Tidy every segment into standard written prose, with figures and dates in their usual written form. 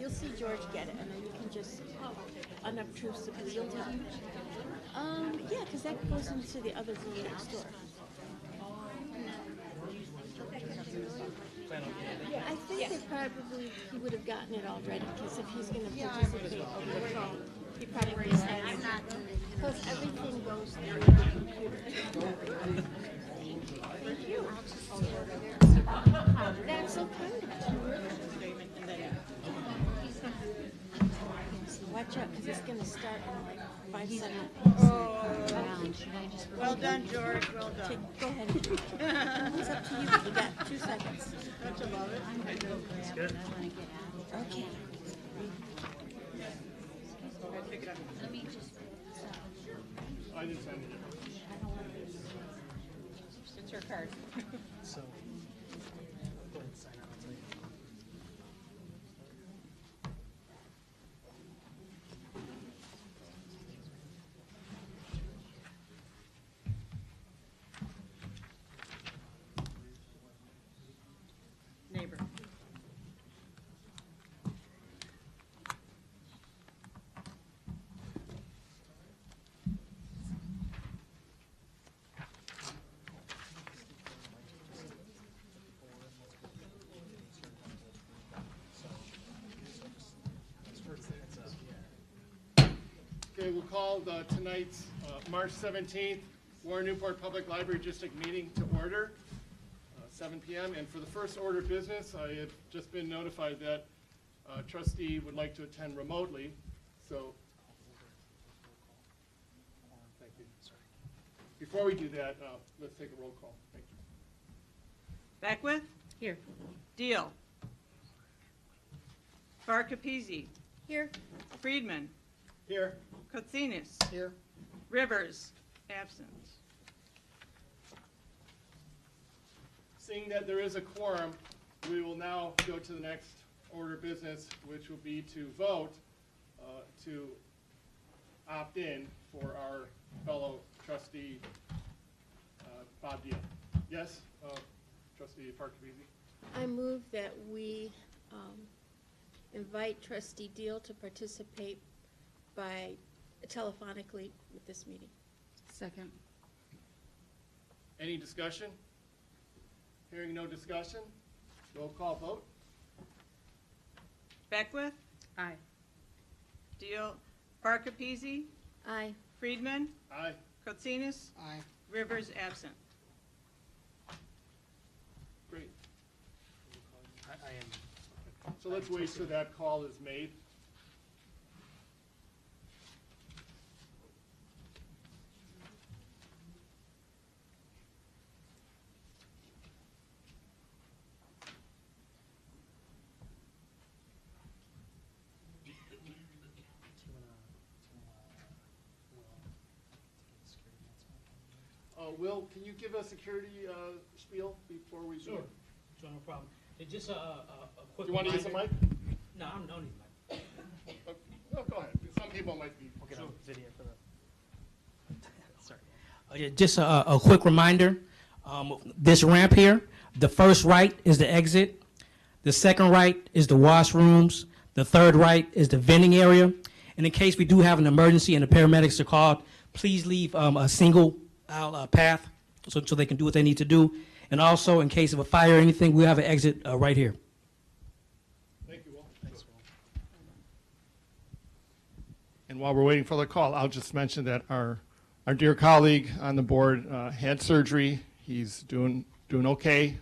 you'll see George get it, and then you can just unobtrusively yield to him. Yeah, because that goes into the other room next door. I think that probably he would have gotten it already, because if he's going to participate over the phone, he probably has. Plus, everything goes through the computer. Thank you. That's so kind of you. Watch out, because it's going to start in like 5 seconds. Well done, George. Well done. Go ahead. It's up to you. You got 2 seconds. That's about it. That's good. Okay. I didn't sign it. It's your card. So, go ahead and sign it. I'll tell you. Neighbor. Okay, we'll call tonight's March 17th Warren Newport Public Library District meeting to order, 7 p.m. And for the first order of business, I have just been notified that trustee would like to attend remotely. So, thank you. Before we do that, let's take a roll call. Thank you. Beckwith? Here. Deal. Barkapezi. Here. Friedman. Here. Katsinas. Here. Rivers. Absent. Seeing that there is a quorum, we will now go to the next order of business, which will be to vote to opt in for our fellow trustee, Bob Deal. Yes, trustee Parkavisi? I move that we invite trustee Deal to participate by telephonically with this meeting. Second. Any discussion? Hearing no discussion, roll call vote. Beckwith? Aye. Deal. Barkapezi. Aye. Friedman. Aye. Katsinas. Aye. Rivers. Absent. Great. I am. So let's wait till that call is made. Will, can you give a security spiel before we Sure, begin? sure, no problem. It's just a quick. Do you want to use a mic? No, I don't need a mic. No, go ahead. Some people might be. We'll get on video for the. Sorry. Yeah, just a quick reminder. This ramp here, the first right is the exit. The second right is the washrooms. The third right is the vending area. And in case we do have an emergency and the paramedics are called, please leave a single path so they can do what they need to do. And also, in case of a fire or anything, we have an exit right here. Thank you, Will. Thanks, Will. And while we're waiting for the call, I'll just mention that our dear colleague on the board had surgery. He's doing okay,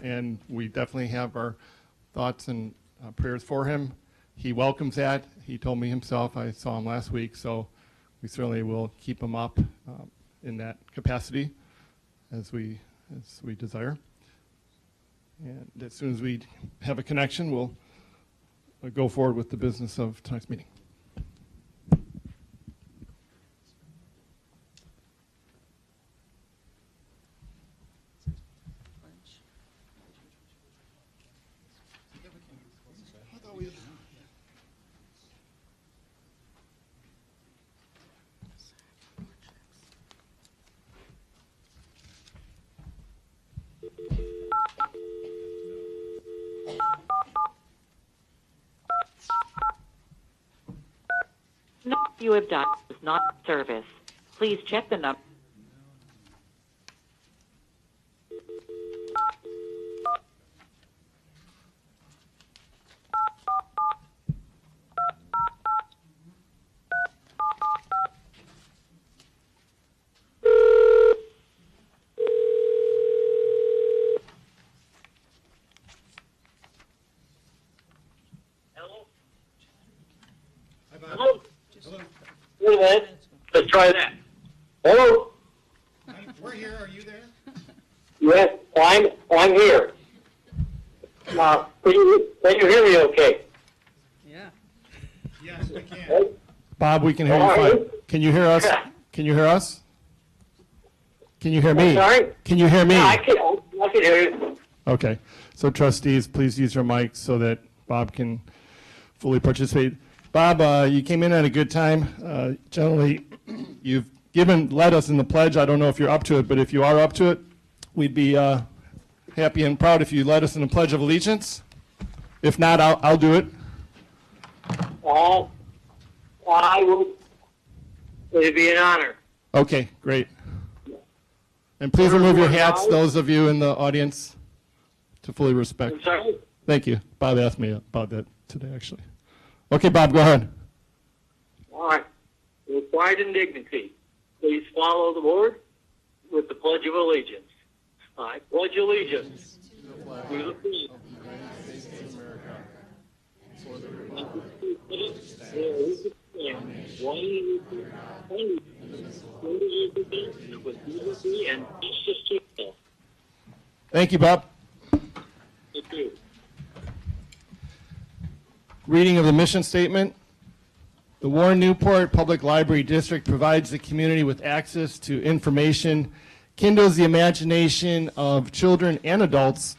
and we definitely have our thoughts and prayers for him. He welcomes that. He told me himself. I saw him last week, so we certainly will keep him up in that capacity as we desire. And as soon as we have a connection, we'll go forward with the business of tonight's meeting. number you have dialed is not in service. Please check the number. Hello? Wait a minute. Let's try that. Hello? We're here. Are you there? Yes, I'm here. Can you hear me okay? Yeah. Yes, we can. Bob, we can hear you All fine. right. Can you hear us? Can you hear us? Can you hear me? Sorry? Can you hear me? Yeah, I can hear you. Okay. So trustees, please use your mic so that Bob can fully participate. Bob, you came in at a good time. Generally, you've led us in the pledge. I don't know if you're up to it, but if you are up to it, we'd be happy and proud if you led us in the Pledge of Allegiance. If not, I'll do it. I will. It'd be an honor. Okay, great. And please remove your hats, those of you in the audience, to fully respect. I'm sorry? Thank you. Bob asked me about that today, actually. Okay, Bob, go ahead. All right. With pride and dignity, please follow the board with the Pledge of Allegiance. I pledge allegiance to the flag of the United States of America, with liberty and justice to all. Thank you, Bob. Thank you. Reading of the mission statement. The Warren Newport Public Library District provides the community with access to information, kindles the imagination of children and adults,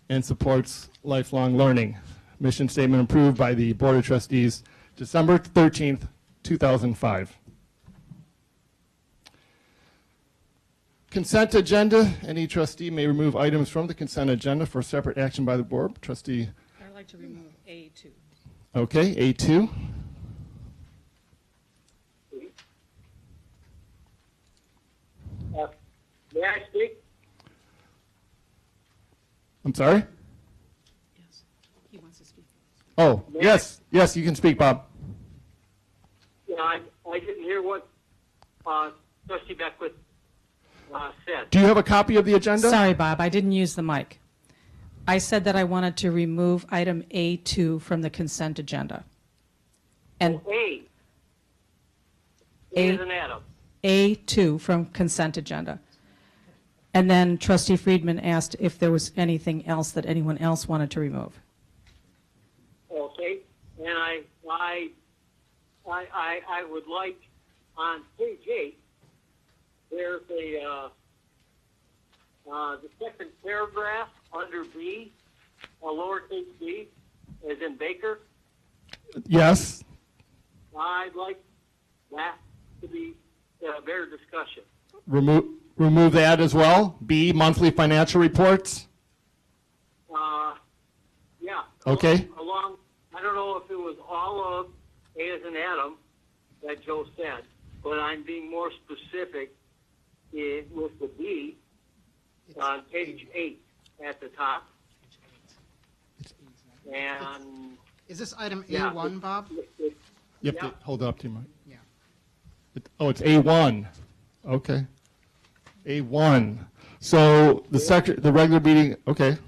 and supports lifelong learning. Mission statement approved by the Board of Trustees, December 13th, 2005. Consent agenda. Any trustee may remove items from the consent agenda for separate action by the board. Trustee. I'd like to remove A2. Okay, A2. May I speak? I'm sorry? Yes. He wants to speak. Oh, yes, yes, you can speak, Bob. Yeah, I didn't hear what Trustee Beckwith said. Do you have a copy of the agenda? Sorry, Bob, I didn't use the mic. I said that I wanted to remove item A2 from the consent agenda. And A. A- is an Adam. A2 from consent agenda. And then Trustee Friedman asked if there was anything else that anyone else wanted to remove. Okay, and I would like on page 8. There's the second paragraph under B, a lowercase b, as in Baker. Yes. I'd like that to be a better discussion. Remove that as well. B, monthly financial reports. Yeah. Okay. Along, I don't know if it was all of A as in Adam that Joe said, but I'm being more specific with the B on page 8 at the top. And Is this item Yeah. A1, Bob? You have to Yeah. hold it up to your mic. Yeah. It's A1. Okay. A1. So the regular meeting, okay.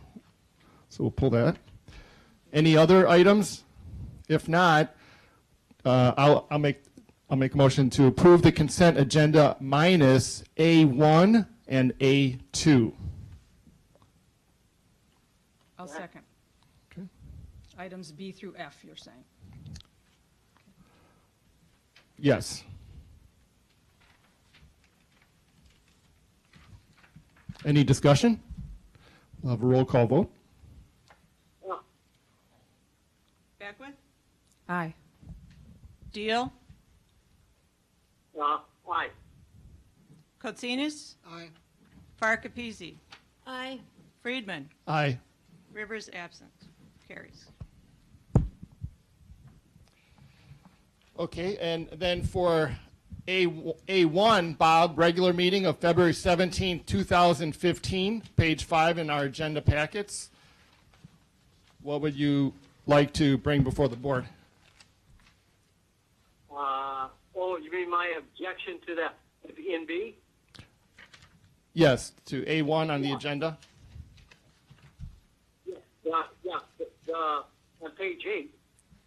So we'll pull that. Any other items? If not, I'll make a motion to approve the consent agenda minus A1 and A2. I'll second. Okay. Items B through F, you're saying. Yes. Any discussion? We'll have a roll call vote. Beckwith? Aye. Deal? aye. Kotsinas? Aye. Farkapezi? Aye. Friedman? Aye. Rivers absent. Carries. Okay, and then for A1, Bob, regular meeting of February 17, 2015, page 5 in our agenda packets. What would you like to bring before the board? Oh, you mean my objection to that in B? Yes, to A1 on the agenda. Yeah. On page 8,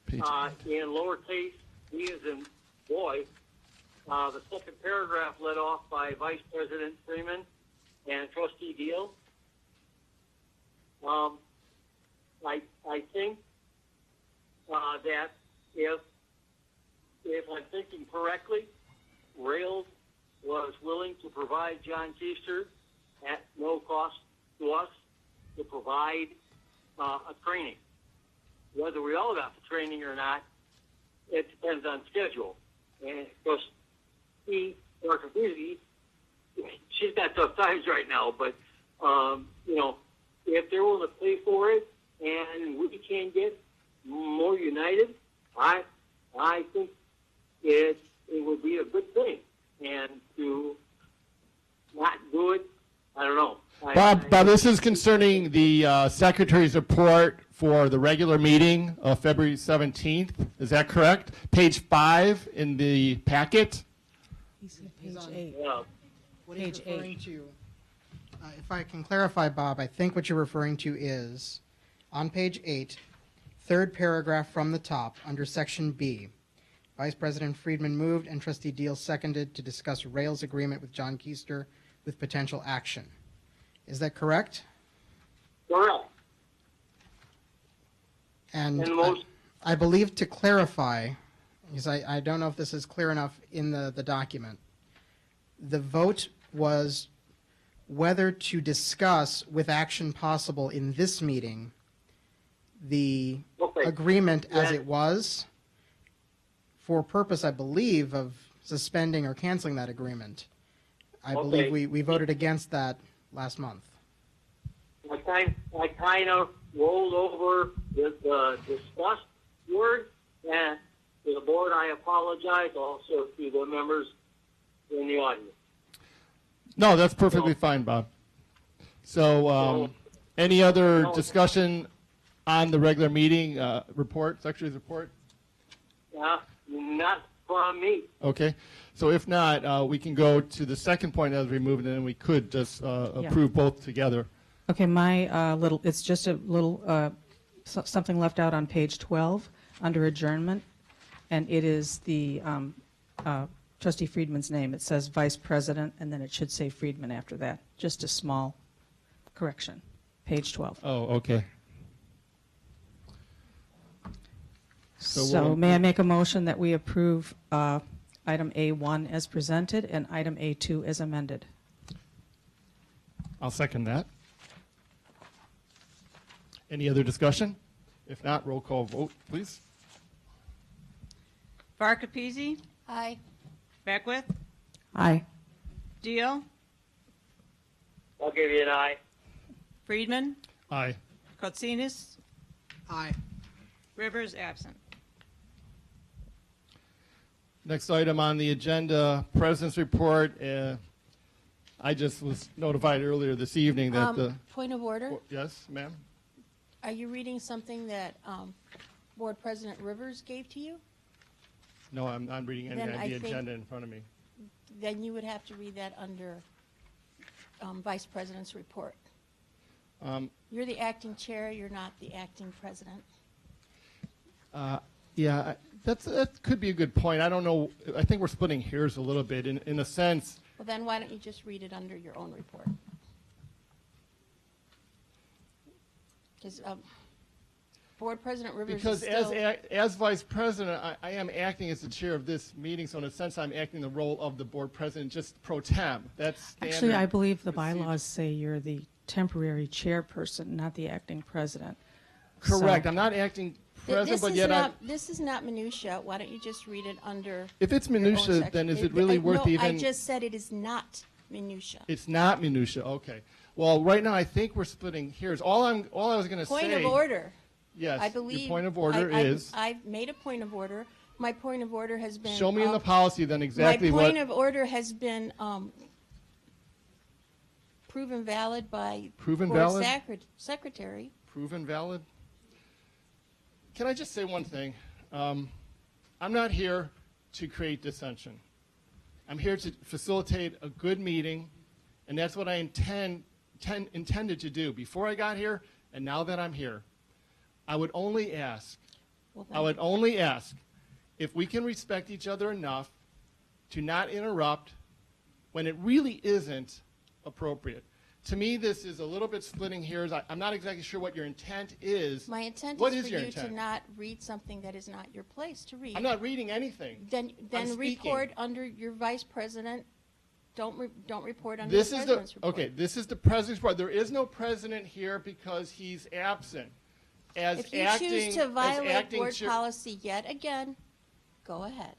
Page in lowercase b as in boy, the second paragraph led off by Vice President Freeman and Trustee Deal. I think that if I'm thinking correctly, Rails was willing to provide John Keister at no cost to us to provide a training. Whether we all got the training or not, it depends on schedule. And of course, she's got tough times right now, but if they're willing to pay for it and we can get more united, I think it would be a good thing. And to not do it, I don't know. Bob, this is concerning the Secretary's report for the regular meeting of February 17th. Is that correct? Page 5 in the packet? Page 8. Yeah. What he's Page referring to, if I can clarify, Bob, I think what you're referring to is on page 8, third paragraph from the top under section B. Vice President Friedman moved and Trustee Deal seconded to discuss Rails agreement with John Keister with potential action. Is that correct? Correct. And most- I believe to clarify, because I don't know if this is clear enough in the document, the vote was whether to discuss with action possible in this meeting the Okay. agreement as Yeah. it was for purpose, I believe, of suspending or canceling that agreement. I Okay. believe we voted against that last month. I kind of rolled over the discussed word, and to the board, I apologize. Also to the members in the audience. No, that's perfectly fine, Bob. So, any other discussion on the regular meeting report, Secretary's report? Not from me. Okay. So if not, we can go to the second point as removed, and then we could just approve both together. Okay, my it's just a little, something left out on page 12 under adjournment, and it is the Trustee Friedman's name. It says Vice President, and then it should say Friedman after that. Just a small correction, page 12. Oh, okay. So we'll- may I make a motion that we approve item A1 as presented and item A2 as amended? I'll second that. Any other discussion? If not, roll call vote, please. Farkapisi, Aye. Beckwith, Aye. Deal, I'll give you an eye. Friedman, Aye. Kotsinas, Aye. Rivers absent. Next item on the agenda, President's report. I just was notified earlier this evening that the... Point of order. Yes, ma'am? Are you reading something that Board President Rivers gave to you? No, I'm not reading any Then of I the think- agenda in front of me. Then you would have to read that under Vice President's report. You're the acting chair, you're not the acting president. Yeah, that could be a good point. I don't know. I think we're splitting hairs a little bit in a sense. Well, then why don't you just read it under your own report? Because Board President Rivers Because is still... as vice president, I am acting as the chair of this meeting, so in a sense, I'm acting the role of the board president, just pro tem. That's standard. Actually, I believe the procedure. bylaws say you're the temporary chairperson, not the acting president. Correct. So- I'm not acting Th- president, This but is yet not, this is not minutia. Why don't you just read it under if it's your own minutia, section? then is it really worth no, even? I just said it is not minutia. It's not minutia. Okay. Well, right now I think we're splitting hairs. All I was going to say. Point of order. Yes. I believe. Your point of order is. I've made a point of order My point of order has been. Show me in the policy then exactly My what. point of order has been proven valid by. Proven board valid? Secretary. Proven valid? Can I just say one thing? I'm not here to create dissension. I'm here to facilitate a good meeting, and that's what I intended to do before I got here, and now that I'm here. I would only ask if we can respect each other enough to not interrupt when it really isn't appropriate. To me, this is a little bit splitting hairs. I'm not exactly sure what your intent is. My intent What is is for your you intent? to not read something that is not your place to read. I'm not reading anything. Then speaking. report under your vice president. Don't report under This the is president's report. okay. This is the president's report. There is no president here because he's absent. As If you acting, choose to as violate acting board chair- policy yet again, go ahead.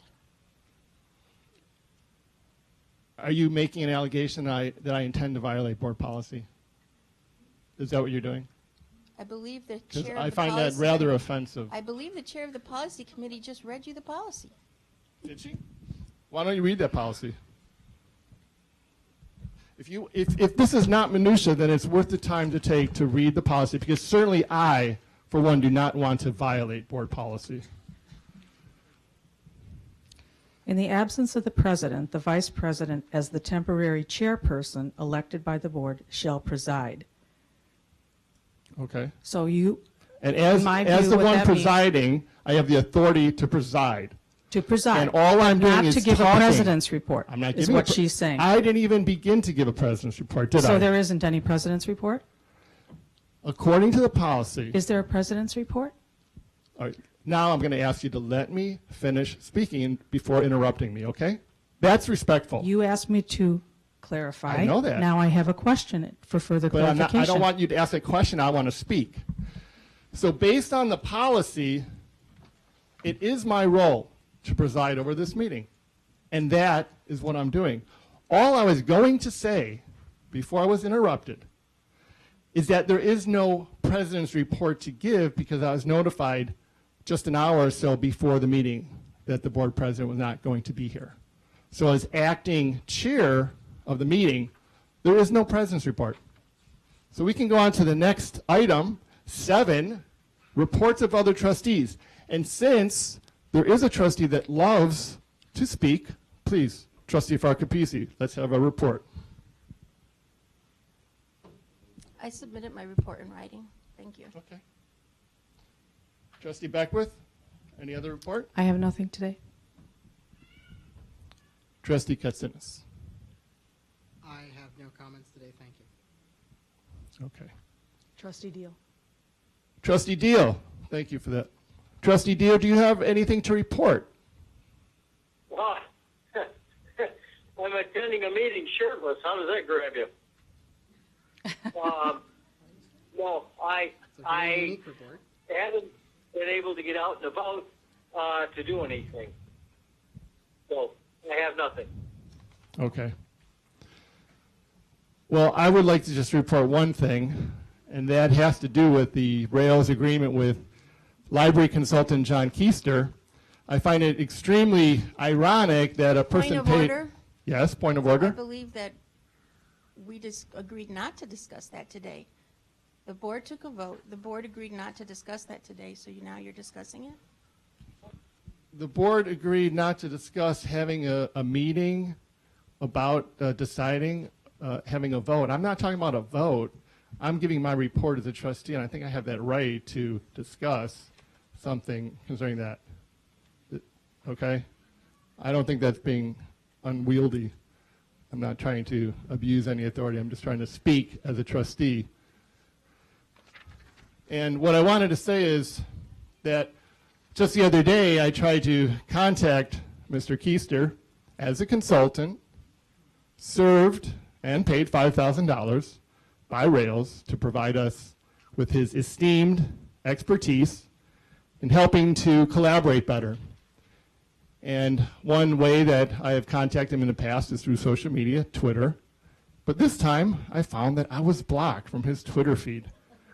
Are you making an allegation that I intend to violate board policy? Is that what you're doing? I believe the Because chair I of the find that policy. rather offensive. I believe the chair of the policy committee just read you the policy. Did she? Why don't you read that policy? If this is not minutia, then it's worth the time to take to read the policy, because certainly I, for one, do not want to violate board policy. In the absence of the president, the vice president, as the temporary chairperson elected by the board, shall preside. Okay. So you, And as my the view, what one that means- presiding, I have the authority to preside. to preside. And all I'm doing not is to give talking. a president's report. I'm not is giving what she's saying. I didn't even begin to give a president's report, did I? So there isn't any president's report? According to the policy, Is there a president's report? all right, now I'm going to ask you to let me finish speaking before interrupting me, okay? That's respectful. You asked me to clarify. I know that. Now I have a question for further But I clarification. don't want you to ask a question. I want to speak. So based on the policy, it is my role to preside over this meeting. And that is what I'm doing. All I was going to say before I was interrupted is that there is no president's report to give because I was notified just an hour or so before the meeting that the board president was not going to be here. So as acting chair of the meeting, there is no president's report. So we can go on to the next item, 7, reports of other trustees. And since there is a trustee that loves to speak, please, Trustee Farkapisi, let's have a report. I submitted my report in writing. Thank you. Okay. Trustee Beckwith, any other report? I have nothing today. Trustee Katsinas. I have no comments today, thank you. Okay. Trustee Deal. Trustee Deal, thank you for that. Trustee Deal, do you have anything to report? Well, I'm attending a meeting shirtless. How does that grab you? No, It's a very I unique report. haven't been able to get out and about to do anything. So I have nothing. Okay. Well, I would like to just report one thing, and that has to do with the Rails agreement with library consultant John Keister. I find it extremely ironic that a person Point of paid. order. Yes, point of I order. believe that we just agreed not to discuss that today. The board took a vote. The board agreed not to discuss that today, so now you're discussing it? The board agreed not to discuss having a meeting about deciding, having a vote. I'm not talking about a vote. I'm giving my report as a trustee, and I think I have that right to discuss something concerning that. Okay? I don't think that's being unwieldy. I'm not trying to abuse any authority. I'm just trying to speak as a trustee. And what I wanted to say is that just the other day, I tried to contact Mr. Keister as a consultant, served and paid $5,000 by Rails to provide us with his esteemed expertise in helping to collaborate better. And one way that I have contacted him in the past is through social media, Twitter. But this time, I found that I was blocked from his Twitter feed,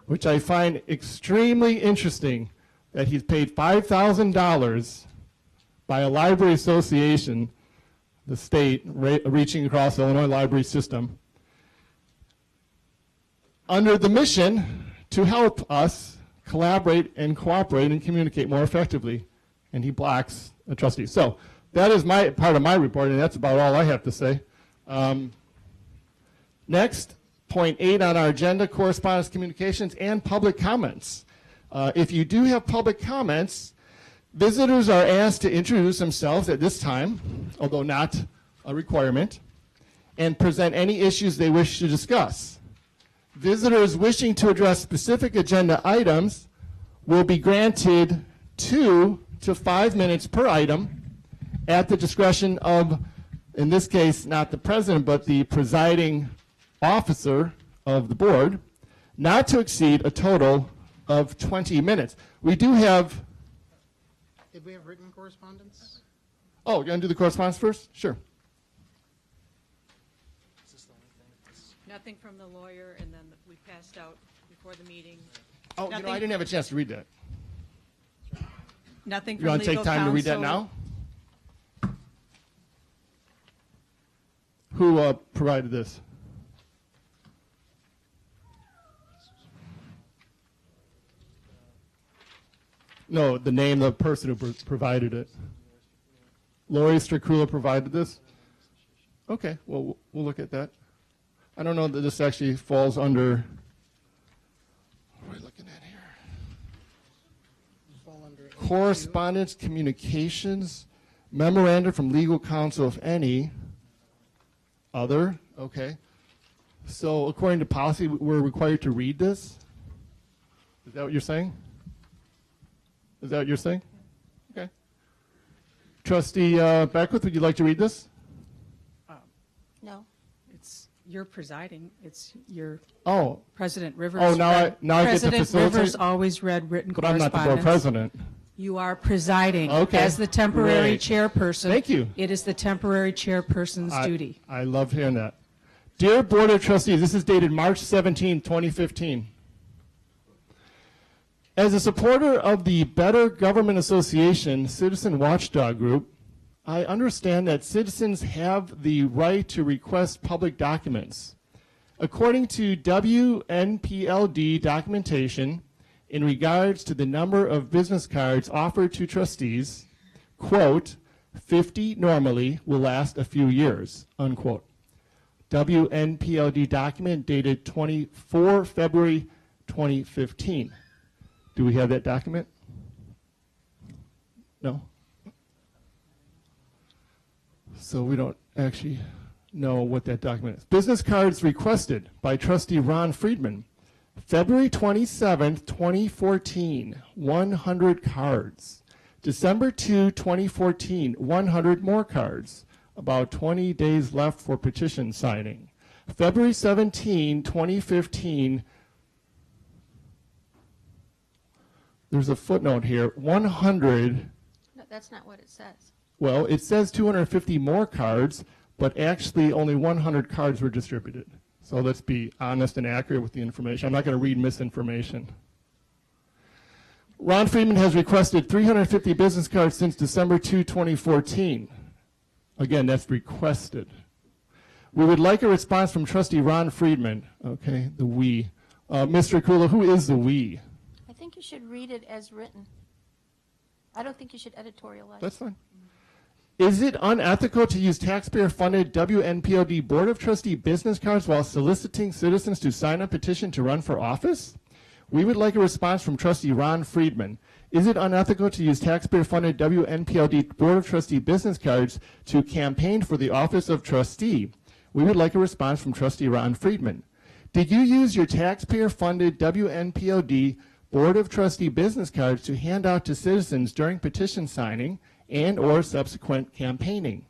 which I find extremely interesting, that he's paid $5,000 by a library association, the state, reaching across the Illinois library system, under the mission to help us collaborate and cooperate and communicate more effectively. And he blocks a trustee. So that is my part of my report, and that's about all I have to say. Next, point 8 on our agenda, correspondence, communications, and public comments. If you do have public comments, visitors are asked to introduce themselves at this time, although not a requirement, and present any issues they wish to discuss. Visitors wishing to address specific agenda items will be granted 2 to 5 minutes per item at the discretion of, in this case, not the president, but the presiding officer of the board, not to exceed a total of 20 minutes. We do have... Did we have written correspondence? Oh, you're going to do the correspondence first? Sure. Nothing from the lawyer, and then we passed out before the meeting. Oh, you know, Nothing- I didn't have a chance to read that. Nothing You from want to legal take time to read that counsel. now? Who provided this? No, the name of the person who provided it. Lori Stracula provided this? Okay, well, we'll look at that. I don't know that this actually falls under... What are we looking at here? Fall under Correspondence, communications, memoranda from legal counsel, if any. Other, okay. So according to policy, we're required to read this? Is that what you're saying? Is that what you're saying? Okay. Trustee Beckwith, would you like to read this? No. It's you're presiding. It's your Oh, President Rivers. Oh, now read- I get to President facilitate? Rivers always read written but I'm not correspondence. the board president. You are presiding Okay. as the temporary Great. chairperson. Thank you. It is the temporary chairperson's duty. I love hearing that. Dear Board of Trustees, this is dated March 17, 2015. As a supporter of the Better Government Association Citizen Watchdog Group, I understand that citizens have the right to request public documents. According to WNPLD documentation, in regards to the number of business cards offered to trustees, quote, 50 normally will last a few years, unquote. WNPLD document dated 24 February 2015. Do we have that document? No? So we don't actually know what that document is. Business cards requested by trustee Ron Friedman. February 27th, 2014, 100 cards. December 2, 2014, 100 more cards. About 20 days left for petition signing. February 17, 2015, there's a footnote here, 100, No, that's not what it says. well, it says 250 more cards, but actually only 100 cards were distributed. So let's be honest and accurate with the information. I'm not going to read misinformation. Ron Friedman has requested 350 business cards since December 2, 2014. Again, that's requested. We would like a response from trustee Ron Friedman. Okay, the we. Mr. Kula, who is the we? I think you should read it as written. I don't think you should editorialize. That's fine. Is it unethical to use taxpayer-funded WNPLD Board of Trustee business cards while soliciting citizens to sign a petition to run for office? We would like a response from trustee Ron Friedman. Is it unethical to use taxpayer-funded WNPLD Board of Trustee business cards to campaign for the office of trustee? We would like a response from trustee Ron Friedman. Did you use your taxpayer-funded WNPLD Board of Trustee business cards to hand out to citizens during petition signing and or subsequent campaigning?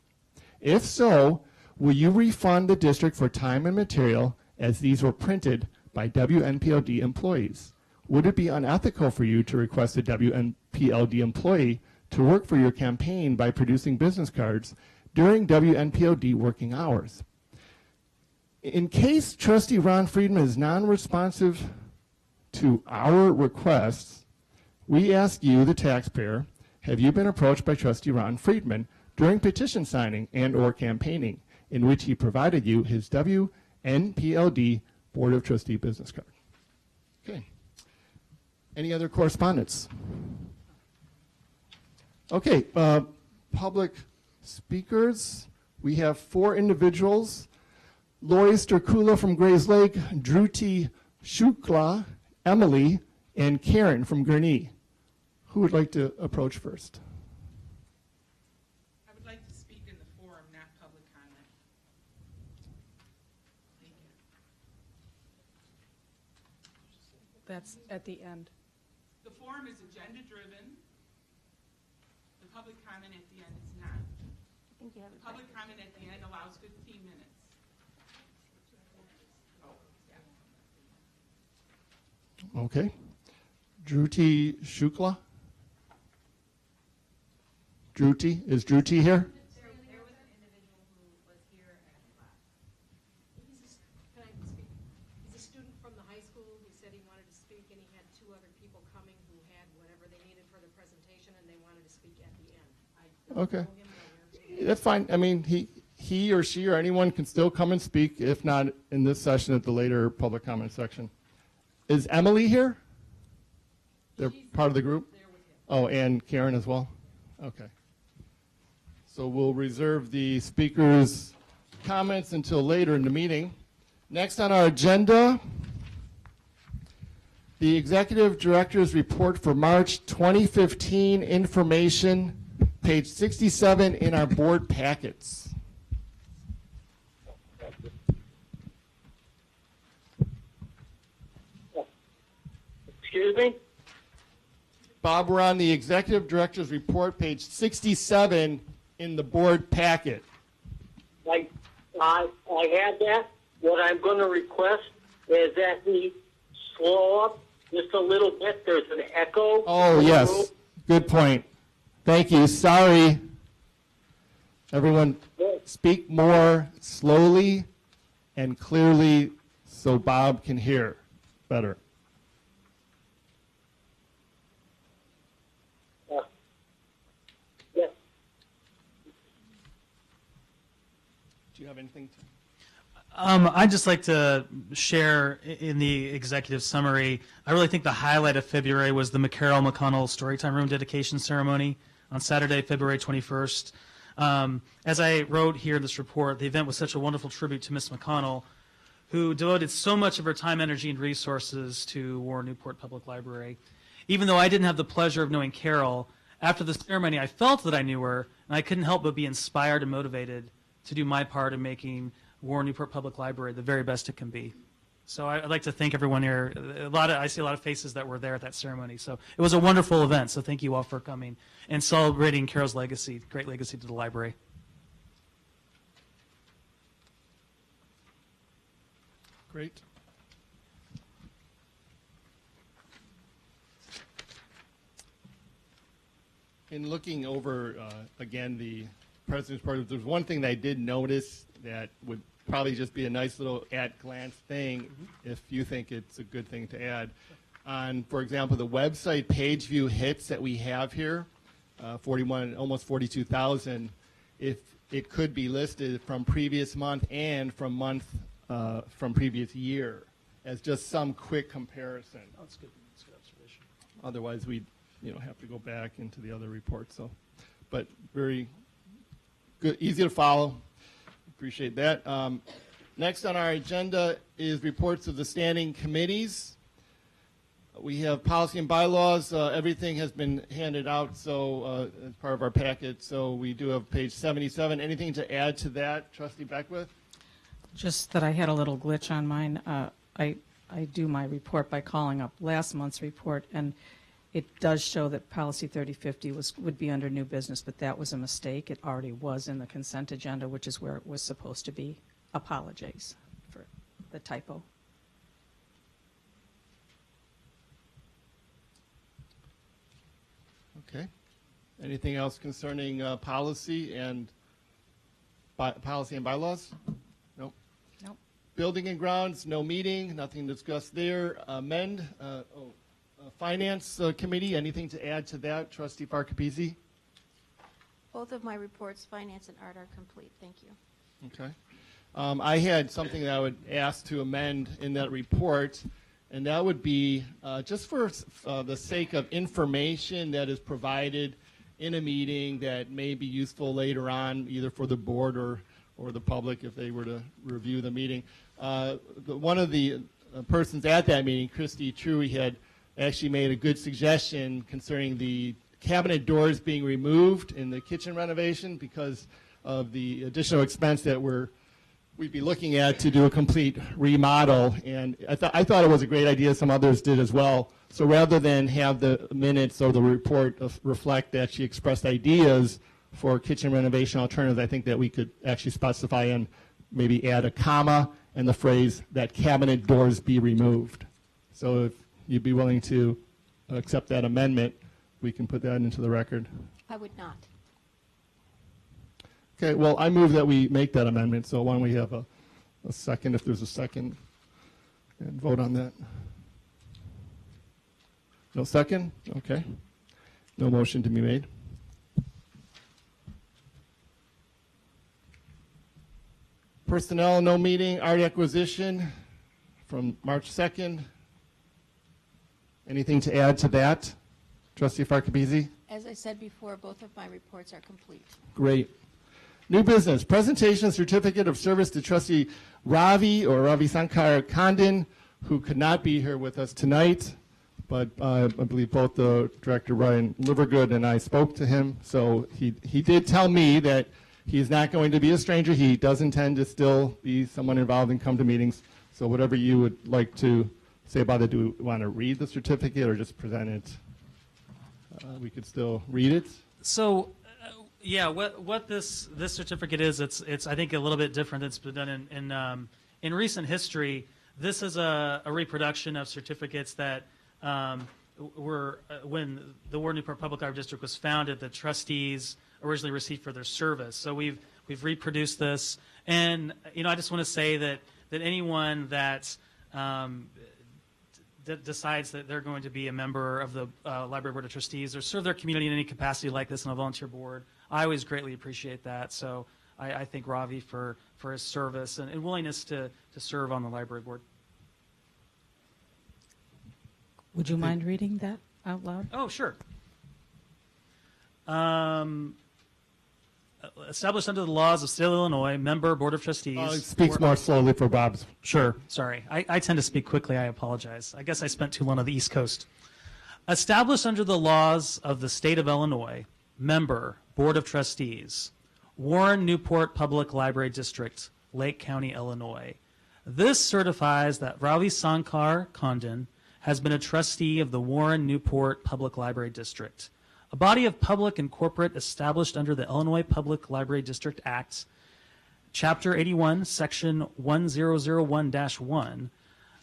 If so, will you refund the district for time and material as these were printed by WNPLD employees? Would it be unethical for you to request a WNPLD employee to work for your campaign by producing business cards during WNPLD working hours? In case trustee Ron Friedman is non-responsive to our requests, we ask you, the taxpayer, have you been approached by trustee Ron Friedman during petition signing and or campaigning in which he provided you his WNPLD Board of Trustee business card? Okay. Any other correspondence? Okay, public speakers. We have 4 individuals. Lori Sterkula from Grays Lake, Dhruti Shukla, Emily, and Karen from Gurnee. Who would like to approach first? I would like to speak in the forum, not public comment. Thank you. That's at the end. The forum is agenda-driven. The public comment at the end is not. I think you have it Public back. comment at the end allows 15 minutes. Okay. Dhruti Shukla? Dhruti? Is Dhruti here? There was an individual who was here and left. Can I speak? He's a student from the high school who said he wanted to speak, and he had 2 other people coming who had whatever they needed for the presentation, and they wanted to speak at the end. I don't Okay. know him nowhere. That's fine. I mean, he or she or anyone can still come and speak, if not in this session, at the later public comment section. Is Emily here? They're part of the group? There with him. Oh, and Karen as well? Okay. So we'll reserve the speakers' comments until later in the meeting. Next on our agenda, the Executive Director's Report for March 2015 information, page 67 in our board packets. Excuse me? Bob, we're on the Executive Director's Report, page 67 in the board packet. I had that. What I'm going to request is that he slow up just a little bit. There's an echo. Oh, yes. Good point. Thank you. Sorry. Everyone, speak more slowly and clearly so Bob can hear better. Yeah. Do you have anything to? I'd just like to share in the executive summary. I really think the highlight of February was the McCarroll McConnell Storytime Room dedication ceremony on Saturday, February 21st. As I wrote here in this report, the event was such a wonderful tribute to Miss McConnell, who devoted so much of her time, energy, and resources to Warren Newport Public Library. Even though I didn't have the pleasure of knowing Carol, after the ceremony, I felt that I knew her, and I couldn't help but be inspired and motivated to do my part in making Warren Newport Public Library the very best it can be. So I'd like to thank everyone here. I see a lot of faces that were there at that ceremony. So it was a wonderful event. So thank you all for coming and celebrating Carol's legacy, great legacy to the library. Great. In looking over, again, the President's Part, there's one thing that I did notice that would probably just be a nice little at-glance thing if you think it's a good thing to add. On, for example, the website page view hits that we have here, 41, almost 42,000, if it could be listed from previous month and from previous year as just some quick comparison. Oh, that's good. That's a good observation. Otherwise, we'd have to go back into the other reports. So, but very good, easy to follow. Appreciate that. Next on our agenda is reports of the standing committees. We have policy and bylaws. Everything has been handed out, so as part of our packet. So we do have page 77. Anything to add to that, Trustee Beckwith? Just that I had a little glitch on mine. I do my report by calling up last month's report, and it does show that policy 3050 would be under new business, but that was a mistake. It already was in the consent agenda, which is where it was supposed to be. Apologies for the typo. Okay. Anything else concerning policy and bylaws? Nope. Nope. Building and grounds, no meeting, nothing discussed there. Finance Committee, anything to add to that, Trustee Farkapisi? Both of my reports, finance and art, are complete. Thank you. Okay. I had something that I would ask to amend in that report, and that would be just for the sake of information that is provided in a meeting that may be useful later on, either for the board or the public if they were to review the meeting. One of the persons at that meeting, Christy True, had actually made a good suggestion concerning the cabinet doors being removed in the kitchen renovation because of the additional expense that we'd be looking at to do a complete remodel. And I thought it was a great idea. Some others did as well. So rather than have the minutes or the report reflect that she expressed ideas for kitchen renovation alternatives, I think that we could actually specify and maybe add a comma and the phrase that cabinet doors be removed. So if you'd be willing to accept that amendment, we can put that into the record. I would not. Okay, well, I move that we make that amendment, so why don't we have a second, if there's a second, and vote on that. No second? Okay. No motion to be made. Personnel, no meeting. Art acquisition from March 2nd. Anything to add to that? Trustee Farkapisi? As I said before, both of my reports are complete. Great. New business, presentation certificate of service to Trustee Ravi Sankar Khandin, who could not be here with us tonight, but I believe both the Director Ryan Livergood and I spoke to him, so he did tell me that he's not going to be a stranger. He does intend to still be someone involved and come to meetings, so whatever you would like to say about it, do we want to read the certificate or just present it? We could still read it. So, yeah, what this certificate is, it's I think a little bit different than it's been done in recent history. This is a reproduction of certificates that were when the Warren Newport Public Library District was founded, the trustees originally received for their service. So we've reproduced this, and I just want to say that anyone that decides that they're going to be a member of the Library Board of Trustees or serve their community in any capacity like this on a volunteer board, I always greatly appreciate that. So I thank Ravi for his service and willingness to serve on the Library Board. Would you mind reading that out loud? Oh, sure. Established under the laws of the State of Illinois, member, Board of Trustees. It speaks more slowly for Bob's. Sure, sorry. I tend to speak quickly. I apologize. I guess I spent too long on the East Coast. Established under the laws of the State of Illinois, member, Board of Trustees, Warren Newport Public Library District, Lake County, Illinois. This certifies that Ravi Sankar Khandin has been a trustee of the Warren Newport Public Library District, a body of public and corporate established under the Illinois Public Library District Act, Chapter 81, Section 1001-1,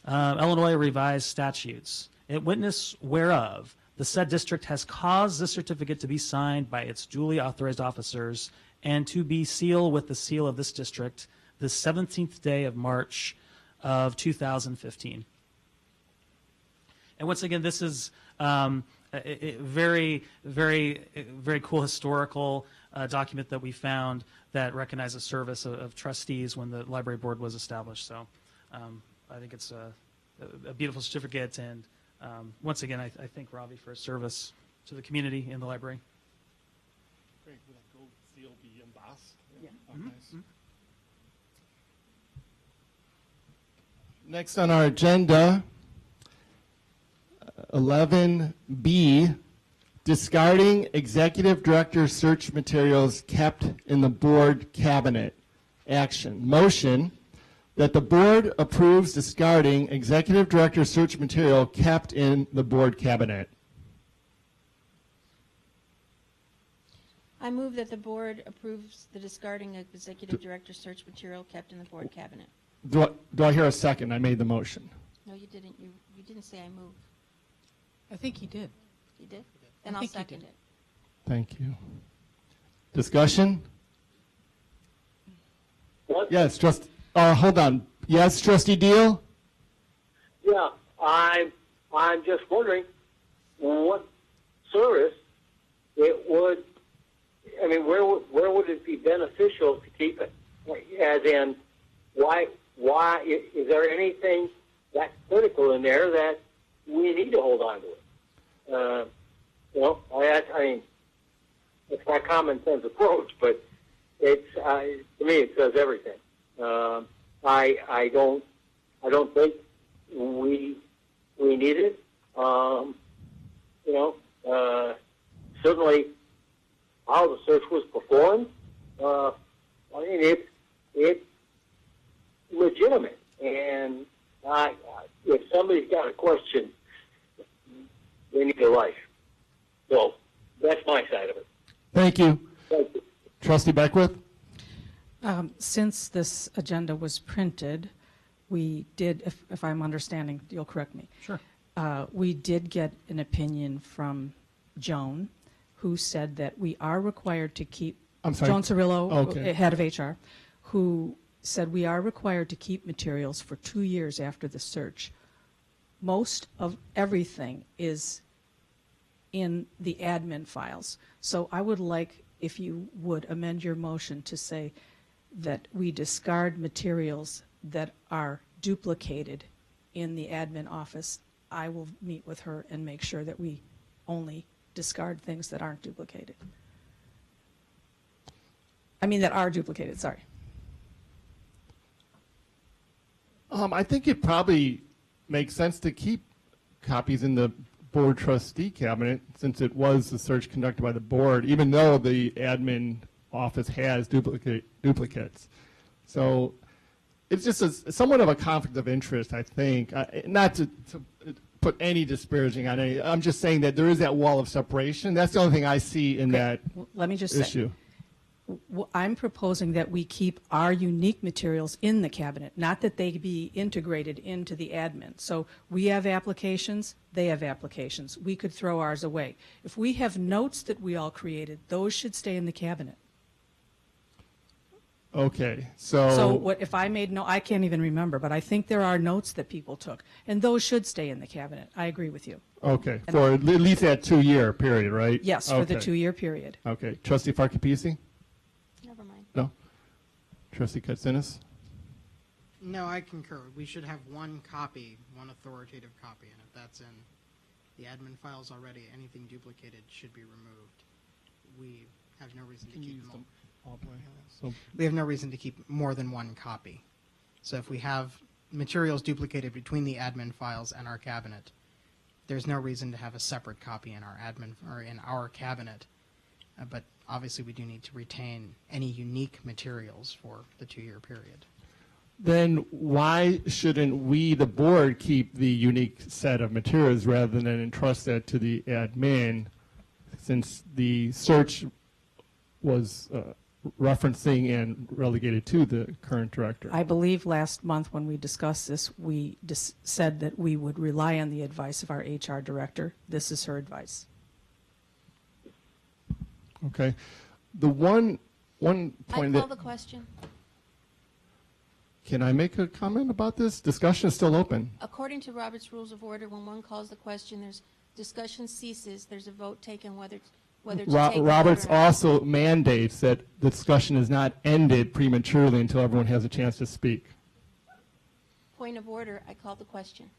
Illinois Revised Statutes. In witness whereof, the said district has caused this certificate to be signed by its duly authorized officers and to be sealed with the seal of this district the 17th day of March of 2015. And once again, this is a very, very, very cool historical document that we found that recognizes service of trustees when the library board was established. So I think it's a beautiful certificate, and once again, I thank Ravi for his service to the community in the library. Great. Will that gold seal be embossed? Yeah. Oh, Mm-hmm. nice. Next on our agenda, 11B, discarding executive director search materials kept in the board cabinet. Action. Motion that the board approves discarding executive director search material kept in the board cabinet. I move that the board approves the discarding of executive director search material kept in the board cabinet. Do I hear a second? I made the motion. No, you didn't. You didn't say I move. I think he did. You did? Then I'll think you second did. it. Thank you. Discussion? What? Yes, hold on. Yes, Trustee Deal? Yeah, I'm just wondering what service it would, I mean, where would it be beneficial to keep it? As in, why is there anything that critical in there that we need to hold on to it? I mean, it's my common sense approach, but it's to me it says everything. I don't think we need it. Certainly how the search was performed. I mean, it's legitimate, and if somebody's got a question, they need a life. So that's my side of it. Thank you. Thank you. Trustee Beckwith? Since this agenda was printed, we did, if I'm understanding, you'll correct me. Sure. We did get an opinion from Joan, who said that we are required to keep. I'm sorry. Joan Cirillo, Okay. head of HR, who said we are required to keep materials for 2 years after the search. Most of everything is in the admin files. So I would like, if you would amend your motion to say that we discard materials that are duplicated in the admin office. I will meet with her and make sure that we only discard things that aren't duplicated. I mean, that are duplicated, sorry. I think it probably makes sense to keep copies in the board trustee cabinet, since it was the search conducted by the board, even though the admin office has duplicates. So it's just somewhat of a conflict of interest, I think. Not to put any disparaging on any. I'm just saying that there is that wall of separation. That's the only thing I see in that Let me just issue. say, I'm proposing that we keep our unique materials in the cabinet, not that they be integrated into the admin. So we have applications, they have applications. We could throw ours away. If we have notes that we all created, those should stay in the cabinet. Okay, So what if I made I can't even remember, but I think there are notes that people took, and those should stay in the cabinet. I agree with you. Okay, for at least that 2-year period, right? Yes, for the Okay. 2-year period. Okay, Trustee Farkapisi? Never mind. No? Trustee Katsinas? No, I concur. We should have one copy, one authoritative copy, and if that's in the admin files already, anything duplicated should be removed. We have no reason to keep them all. So, We have no reason to keep more than one copy. So if we have materials duplicated between the admin files and our cabinet, there's no reason to have a separate copy in our admin or in our cabinet. But obviously, we do need to retain any unique materials for the 2-year period. then why shouldn't we, the board, keep the unique set of materials rather than entrust that to the admin, since the search was referencing and relegated to the current director? I believe last month when we discussed this, we said that we would rely on the advice of our HR director. This is her advice. Okay. The one I point call that, the question. can I make a comment about this? Discussion is still open. According to Robert's Rules of Order, when one calls the question, there's discussion ceases, there's a vote taken whether to take the vote Roberts or not. also mandates that the discussion is not ended prematurely until everyone has a chance to speak. Point of order, I call the question.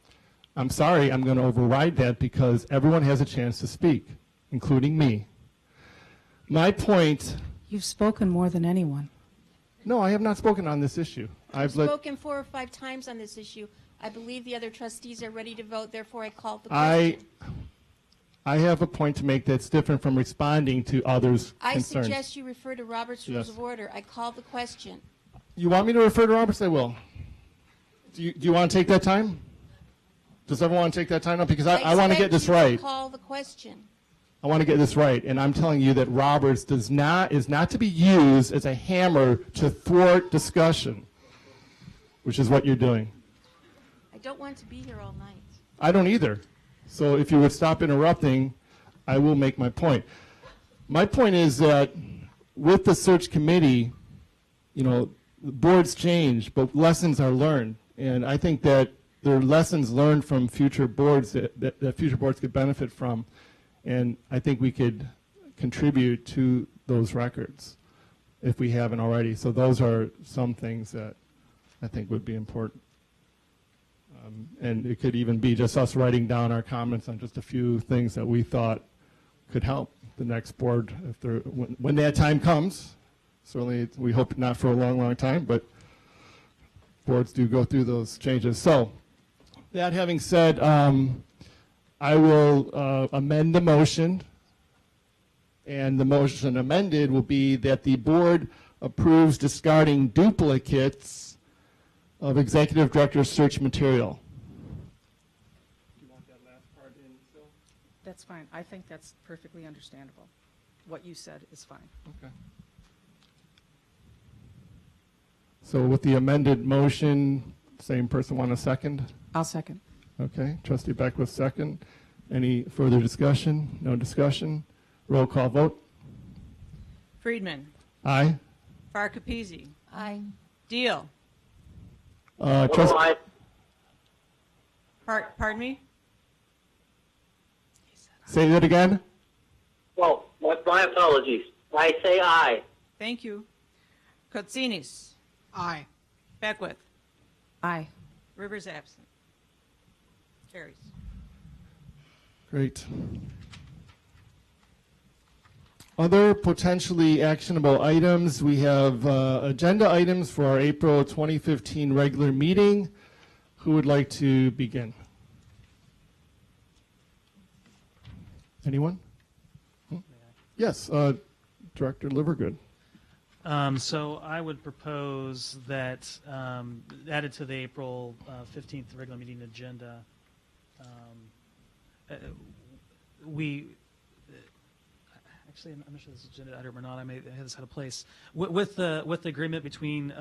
I'm sorry, I'm going to override that because everyone has a chance to speak, including me. My point, You've spoken more than anyone. no, I have not spoken on this issue. I've spoken 4 or 5 times on this issue. I believe the other trustees are ready to vote, therefore I call the question. I have a point to make that's different from responding to others' I concerns. suggest you refer to Robert's Rules Yes. of Order. I call the question. You want me to refer to Roberts? I will. Do you want to take that time? Does everyone want to take that time up? Because I want to get this expect you right. to call the question. I want to get this right, and I'm telling you that Roberts is not to be used as a hammer to thwart discussion, which is what you're doing. I don't want to be here all night. I don't either. So if you would stop interrupting, I will make my point. My point is that with the search committee, the boards change, but lessons are learned. And I think that there are lessons learned from future boards that future boards could benefit from, and I think we could contribute to those records if we haven't already. So those are some things that I think would be important. And it could even be just us writing down our comments on just a few things that we thought could help the next board if they're, when that time comes. Certainly, we hope not for a long, long time, but boards do go through those changes. So, that having said, I will amend the motion, and the motion amended will be that the board approves discarding duplicates of executive director search material. Do you want that last part in, Phil? That's fine. I think that's perfectly understandable. What you said is fine. Okay. So with the amended motion, same person want a second? I'll second. Okay, trustee Beckwith second. Any further discussion? No discussion? Roll call vote. Friedman. Aye. Farkapezi. Aye. Deal. Trust- Aye. Pardon me? Say that again? Well, my apologies. I say aye. Thank you. Kotsinis. Aye. Beckwith. Aye. Rivers absent. Carries. Great. Other potentially actionable items, we have agenda items for our April 2015 regular meeting. Who would like to begin? Anyone? Yes, Director Livergood. So I would propose that added to the April 15th regular meeting agenda, actually, I'm not sure this is agenda item or not. I may have this out of place. With the agreement between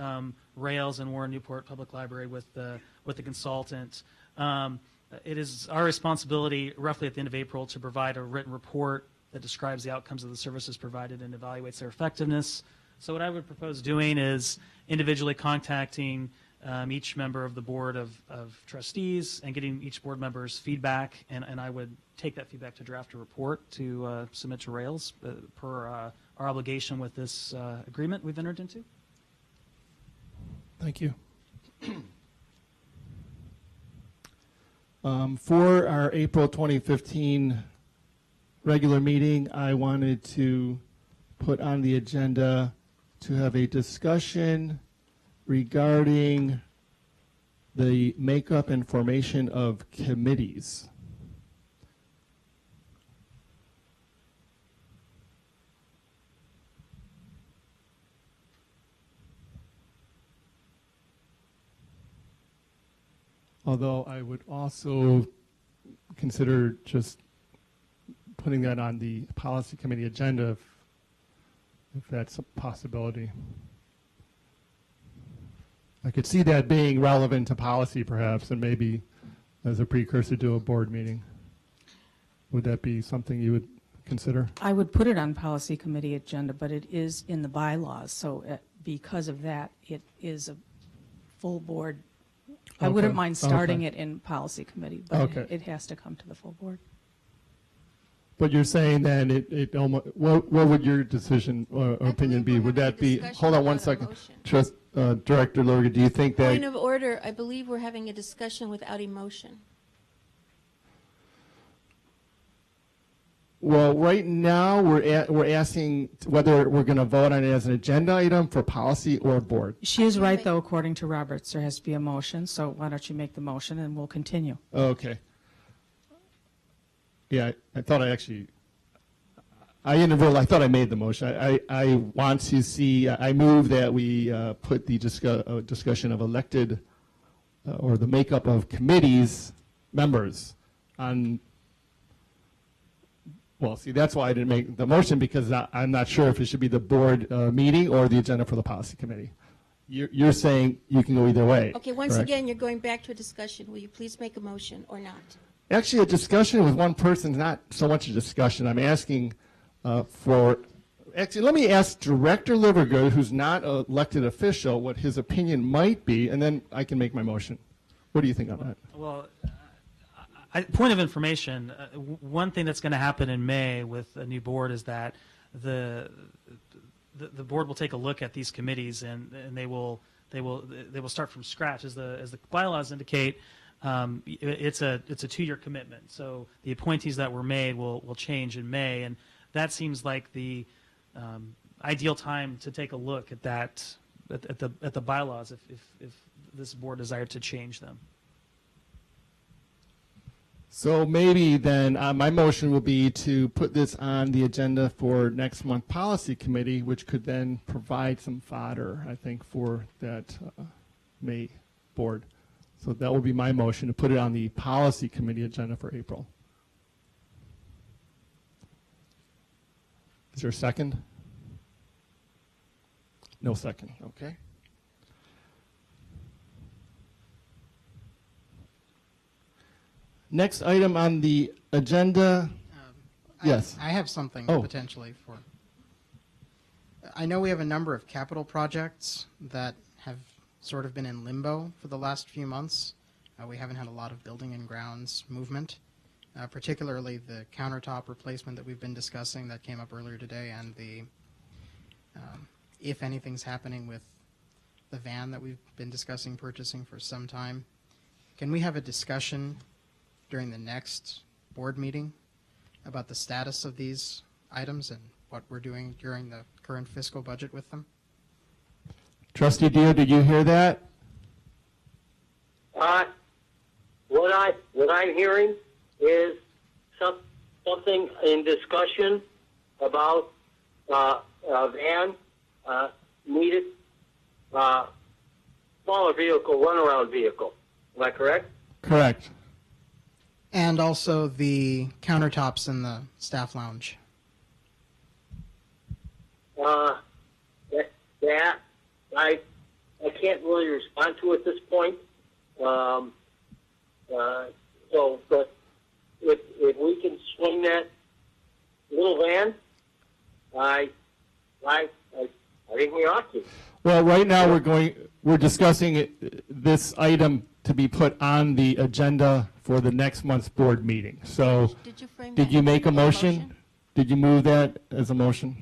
Rails and Warren Newport Public Library with the consultant, it is our responsibility, roughly at the end of April, to provide a written report that describes the outcomes of the services provided and evaluates their effectiveness. So what I would propose doing is individually contacting each member of the board of trustees and getting each board member's feedback, and I would take that feedback to draft a report to submit to Rails per our obligation with this agreement we've entered into. Thank you. For our April 2015 regular meeting, I wanted to put on the agenda to have a discussion regarding the makeup and formation of committees. Although I would also consider just putting that on the policy committee agenda if that's a possibility. I could see that being relevant to policy perhaps, and maybe as a precursor to a board meeting. Would that be something you would consider? I would put it on policy committee agenda, but it is in the bylaws, so because of that, it is a full board. I wouldn't mind starting it in policy committee, but it has to come to the full board. But you're saying then it almost, what would your decision or opinion be? Would that be, hold on one second. Just Director Lurga, do you think that? Point of order, I believe we're having a discussion without emotion. Well, right now we're asking whether we're going to vote on it as an agenda item for policy or board. She is right, though, according to Roberts, there has to be a motion, so why don't you make the motion and we'll continue. Okay. Yeah, I thought I actually, I thought I made the motion. I want to see, I move that we put the discussion of elected or the makeup of committees members on. Well, see, that's why I didn't make the motion, because I'm not sure if it should be the board meeting or the agenda for the policy committee. You're saying you can go either way. Okay, once correct? again, you're going back to a discussion. Will you please make a motion or not? Actually, a discussion with one person is not so much a discussion. I'm asking for, actually, let me ask Director Livergood, who's not an elected official, what his opinion might be, and then I can make my motion. What do you think on that? Well, point of information, one thing that's going to happen in May with a new board is that the board will take a look at these committees and they will start from scratch. As the bylaws indicate, it's a 2-year commitment. So the appointees that were made will change in May, and that seems like the ideal time to take a look at that at the bylaws if this board desired to change them. So maybe then my motion will be to put this on the agenda for next month policy committee, which could then provide some fodder, I think, for that May board. So that will be my motion, to put it on the policy committee agenda for April. Is there a second? No second, okay. Next item on the agenda. Yes. I have something Oh. potentially for. I know we have a number of capital projects that have sort of been in limbo for the last few months. We haven't had a lot of building and grounds movement, particularly the countertop replacement that we've been discussing that came up earlier today, and the if anything's happening with the van that we've been discussing purchasing for some time. Can we have a discussion during the next board meeting about the status of these items and what we're doing during the current fiscal budget with them? Trustee Dio, did you hear that? What I'm hearing is something in discussion about a van needed, smaller vehicle, runaround vehicle. Am I correct? Correct. And also the countertops in the staff lounge. That I can't really respond to at this point. So, but if we can swing that little van, I think we ought to. Well, right now we're discussing this item to be put on the agenda for the next month's board meeting. So, Did you frame did that you as make a a motion? Did you move that as a motion?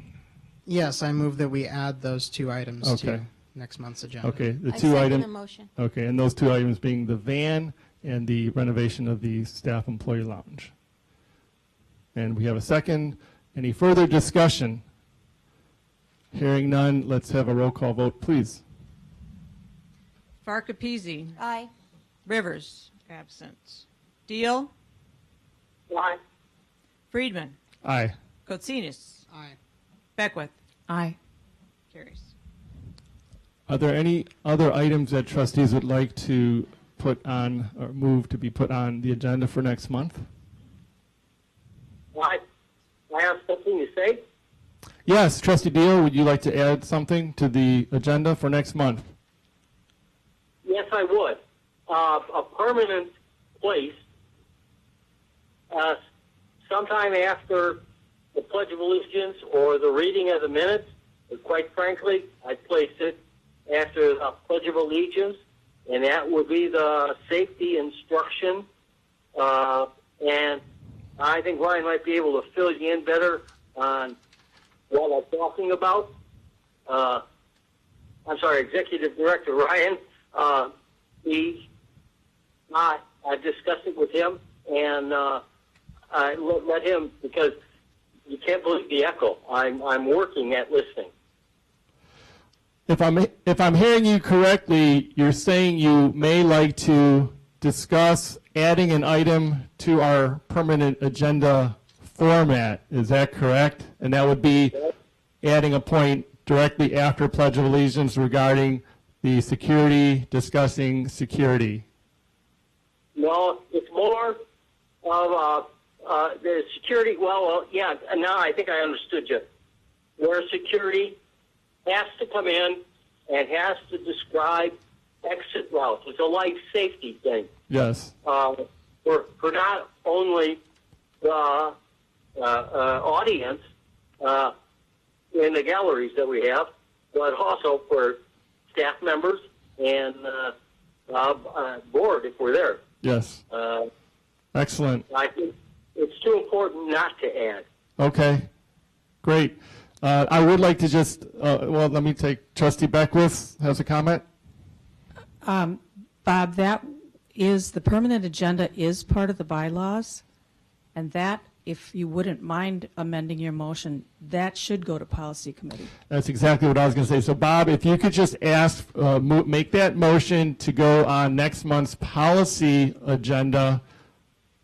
Yes, I move that we add those 2 items Okay. to next month's agenda. Okay, the I two second items. the motion. Okay, and those 2 items being the van and the renovation of the staff employee lounge. And we have a second. Any further discussion? Hearing none, let's have a roll call vote, please. Farkapezi. Aye. Rivers. Absent. Deal. Why? Friedman. Aye. Kotsinas. Aye. Beckwith. Aye. Carries. Are there any other items that trustees would like to put on or move to be put on the agenda for next month? I have something to say. Yes, Trustee Deal, would you like to add something to the agenda for next month? Yes, I would. A permanent place. Sometime after the Pledge of Allegiance or the reading of the minutes, but quite frankly, I'd place it after the Pledge of Allegiance, and that would be the safety instruction. And I think Ryan might be able to fill you in better on what I'm talking about. I'm sorry, Executive Director Ryan. I discussed it with him, and I let him, because you can't believe the echo. I'm working at listening. If I'm hearing you correctly, you're saying you may like to discuss adding an item to our permanent agenda format. Is that correct? And that would be adding a point directly after Pledge of Allegiance regarding the security, discussing security. No, it's more of the security. Well, yeah, now I think I understood you. Where security has to come in and has to describe exit routes. It's a life safety thing. Yes. For not only the audience in the galleries that we have, but also for staff members and board if we're there. Yes. Excellent. I think it's too important not to add. Okay, great. I would like to just, well, let me take Trustee Beckwith has a comment. Bob, that is, the permanent agenda is part of the bylaws, and that, if you wouldn't mind amending your motion, that should go to policy committee. That's exactly what I was going to say. So Bob, if you could just ask, make that motion to go on next month's policy agenda,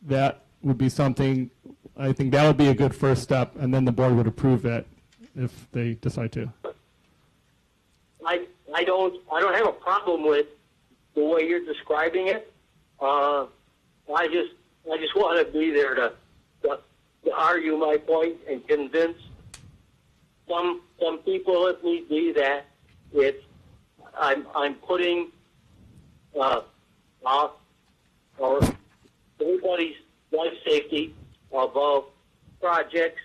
that would be something, I think that would be a good first step, and then the board would approve that if they decide to. I don't have a problem with the way you're describing it. I just want to be there to argue my point and convince some people, if need be, that I'm putting or everybody's life safety above projects,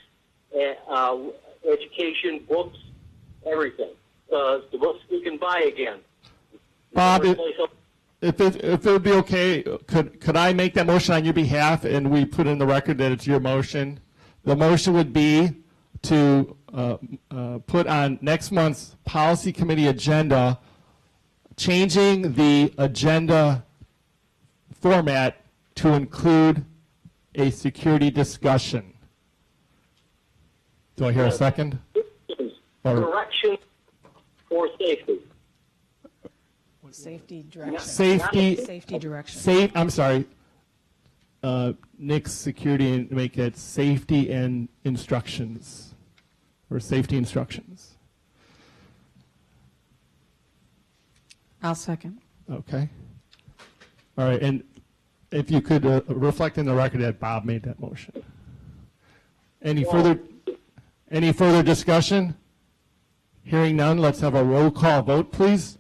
education, books, everything. The books we can buy again. Bob, if it would be okay, could I make that motion on your behalf and we put in the record that it's your motion? The motion would be to put on next month's policy committee agenda, changing the agenda format to include a security discussion. Do I hear a second? Correction for safety. Safety direction. Safety direction. I'm sorry. Nick's security, and make it safety and instructions, or safety instructions. I'll second. Okay. All right, and if you could reflect in the record that Bob made that motion. Any further discussion? Hearing none, let's have a roll call vote, please.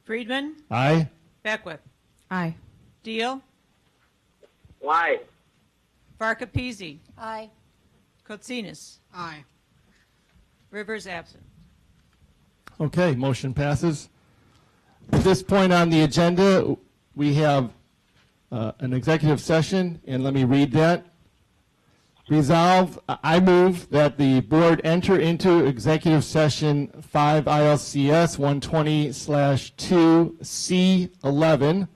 Friedman, Aye. Beckwith, Aye. Deal, Why? Farkapezi, Aye. Kotsinas, Aye. Rivers absent. Okay, motion passes. At this point on the agenda, we have an executive session, and let me read that. Resolve, I move that the board enter into executive session 5 ILCS 120/2C11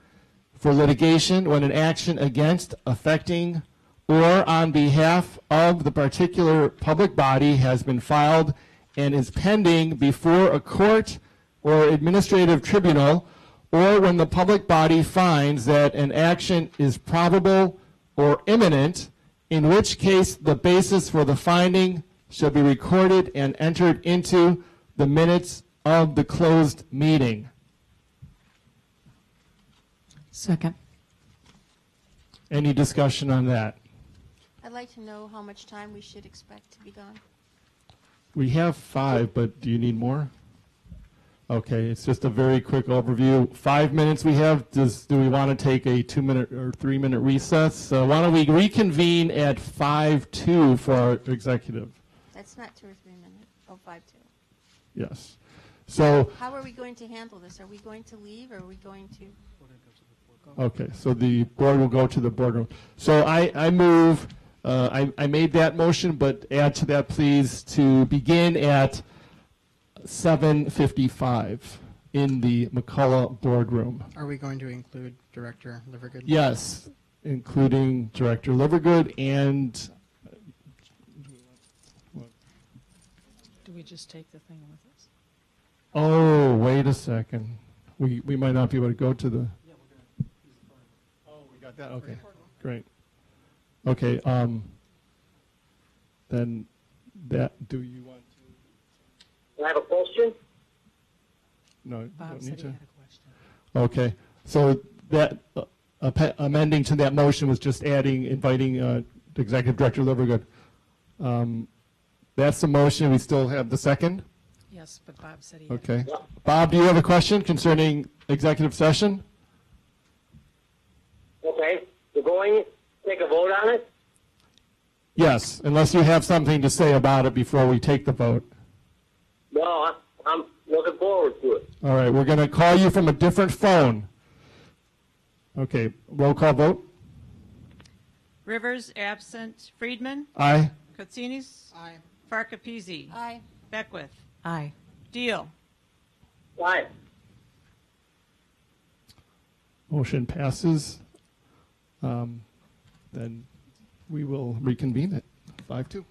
for litigation when an action against, affecting, or on behalf of the particular public body has been filed and is pending before a court or administrative tribunal, or when the public body finds that an action is probable or imminent, in which case the basis for the finding shall be recorded and entered into the minutes of the closed meeting. Second. Any discussion on that? I'd like to know how much time we should expect to be gone. We have 5, but do you need more? Okay, it's just a very quick overview. 5 minutes we have. Do we want to take a 2-minute or 3-minute recess? Why don't we reconvene at 5:02 for our executive? That's not 2 or 3 minutes. Oh, 5-2. Yes. So, How are we going to handle this? Are we going to leave, or are we going to? okay, so the board will go to the boardroom. So I move, I made that motion, but add to that, please, to begin at 7:55 in the McCullough boardroom. Are we going to include Director Livergood? Yes, including Director Livergood and, Do we just take the thing with us? oh, wait a second. We might not be able to go to the. Oh, we got that, okay, great. Okay, then that, do you want to? I have a question. No, you Bob don't said need he to. had a question. Okay, so that, amending to that motion was just adding, inviting Executive Director Livergood. That's the motion, we still have the second? Yes, but Bob said he had. Okay. Bob, do you have a question concerning executive session? Okay, we're going to take a vote on it. Yes, unless you have something to say about it before we take the vote. No, Looking forward to it. All right, we're going to call you from a different phone. Okay, roll call vote. Rivers, absent. Friedman? Aye. Katsinis? Aye. Farkapizi? Aye. Beckwith? Aye. Deal? Aye. Motion passes. Then we will reconvene at 5-2.